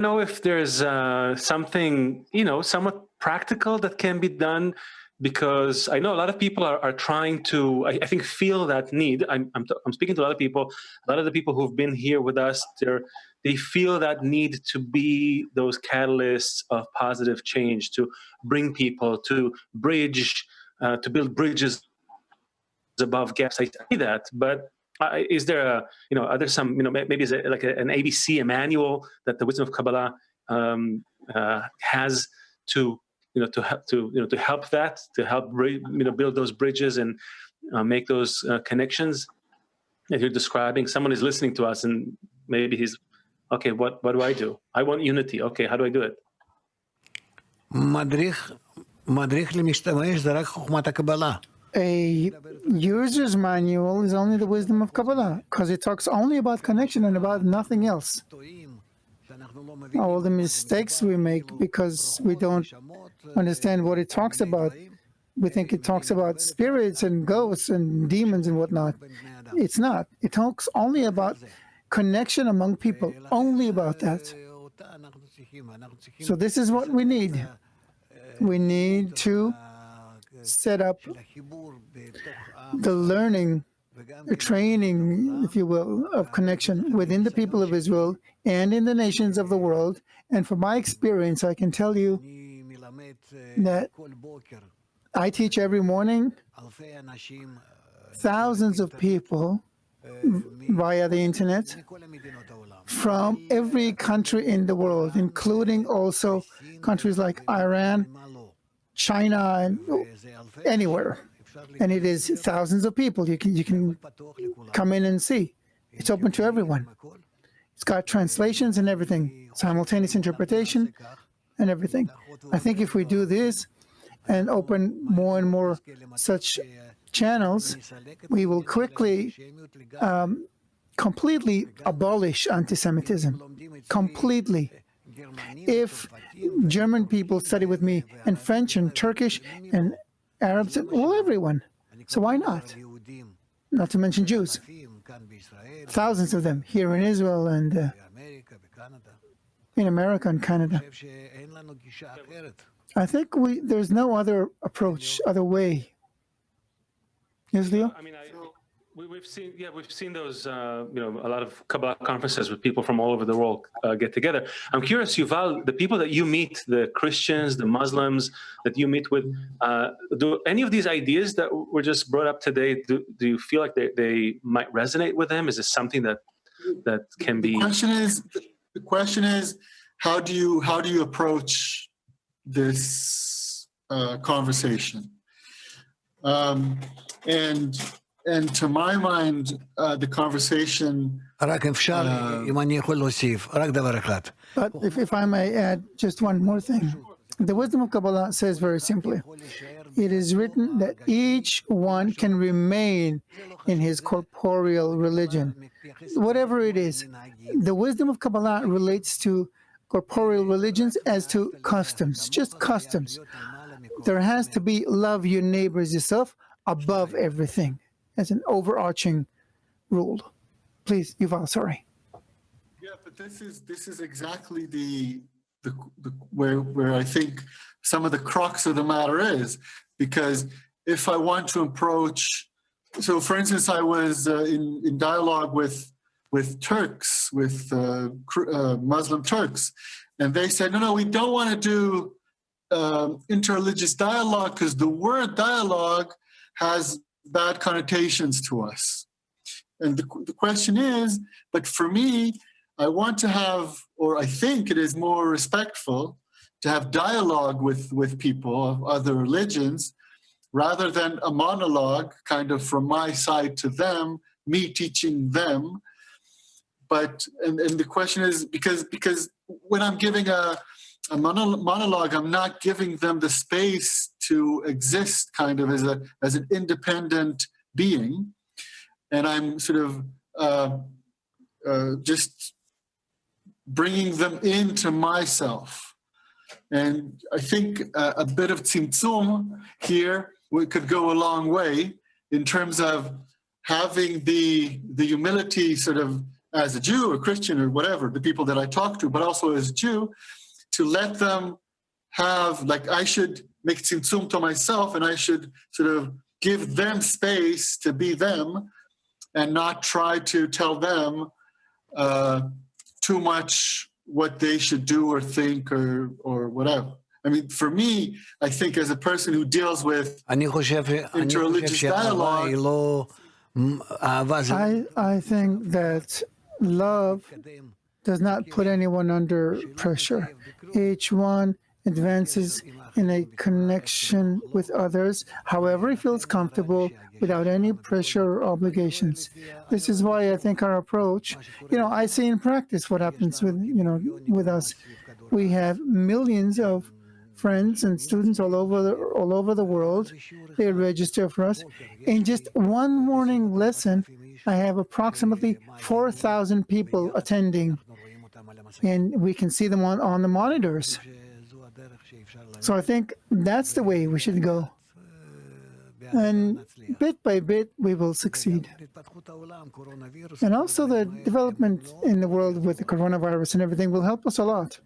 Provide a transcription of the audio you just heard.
know if there's something, somewhat practical that can be done, because I know a lot of people are trying to, I think, feel that need. I'm speaking to a lot of people. A lot of the people who've been here with us, they feel that need to be those catalysts of positive change, to bring people, to bridge, to build bridges above gaps. I see that, but is there are there some, maybe is it like an ABC, a manual that the wisdom of Kabbalah has to help that, to help build those bridges and make those connections that you're describing? Someone is listening to us and maybe he's, okay, what do I do? I want unity. Okay, how do I do it? מדריך למשתמש זה רק חוכמת הקבלה. A user's manual is only the wisdom of Kabbalah, because it talks only about connection and about nothing else. All the mistakes we make because we don't understand what it talks about. We think it talks about spirits and ghosts and demons and whatnot. It's not. It talks only about connection among people, only about that. So this is what we need. We need to set up the learning, the training, if you will, of connection within the people of Israel and in the nations of the world. And from my experience, I can tell you that I teach every morning thousands of people via the internet from every country in the world, including also countries like Iran, China, and anywhere. And it is thousands of people. You can come in and see. It's open to everyone. It's got translations and everything, simultaneous interpretation and everything. I think if we do this and open more and more such channels, we will quickly completely abolish anti-Semitism. Completely. If German people study with me, and French and Turkish and Arabs, well, everyone. So why not? Not to mention Jews. Thousands of them here in Israel and in America and Canada. I think there's no other approach, other way. Yes, Leo? I mean, we've seen those, a lot of Kabbalah conferences with people from all over the world get together. I'm curious, Yuval, the people that you meet, the Christians, the Muslims that you meet with, do any of these ideas that were just brought up today, do you feel like they might resonate with them? Is this something that can be? The question is, how do you approach this conversation? And to my mind, the conversation... רק אפשר, אם אני יכול להוסיף, רק דבר אחד. But if I may add just one more thing. The wisdom of Kabbalah says very simply, it is written that each one can remain in his corporeal religion, whatever it is. The wisdom of Kabbalah relates to corporeal religions as to customs, just customs. There has to be love your neighbor as yourself above everything, as an overarching rule. Please, Yuval, sorry. Yeah, but this is exactly the where I think some of the crux of the matter is, because if I want to approach, so for instance, I was in dialogue with Turks, with Muslim Turks, and they said, no, we don't want to do interreligious dialogue because the word dialogue has bad connotations to us. And the question is, but for me, I want to have, or I think it is more respectful to have dialogue with people of other religions rather than a monologue kind of from my side to them, me teaching them. But, and the question is, because when I'm giving a monologue, I'm not giving them the space to exist kind of as an independent being. And I'm sort of just bringing them into myself. And I think a bit of tzimtzum here could go a long way in terms of having the humility sort of as a Jew or Christian or whatever, the people that I talk to, but also as a Jew, to let them have, like, I should make tzimtzum to myself, and I should sort of give them space to be them and not try to tell them too much what they should do or think or whatever. I mean, for me, I think as a person who deals with interreligious dialogue, I think that love does not put anyone under pressure. Each one advances in a connection with others, however he feels comfortable, without any pressure or obligations. This is why I think our approach, I see in practice what happens with us. We have millions of friends and students all over the world. They register for us. In just one morning lesson, I have approximately 4,000 people attending, and we can see them on the monitors. So I think that's the way we should go. And bit by bit, we will succeed. And also the development in the world with the coronavirus and everything will help us a lot.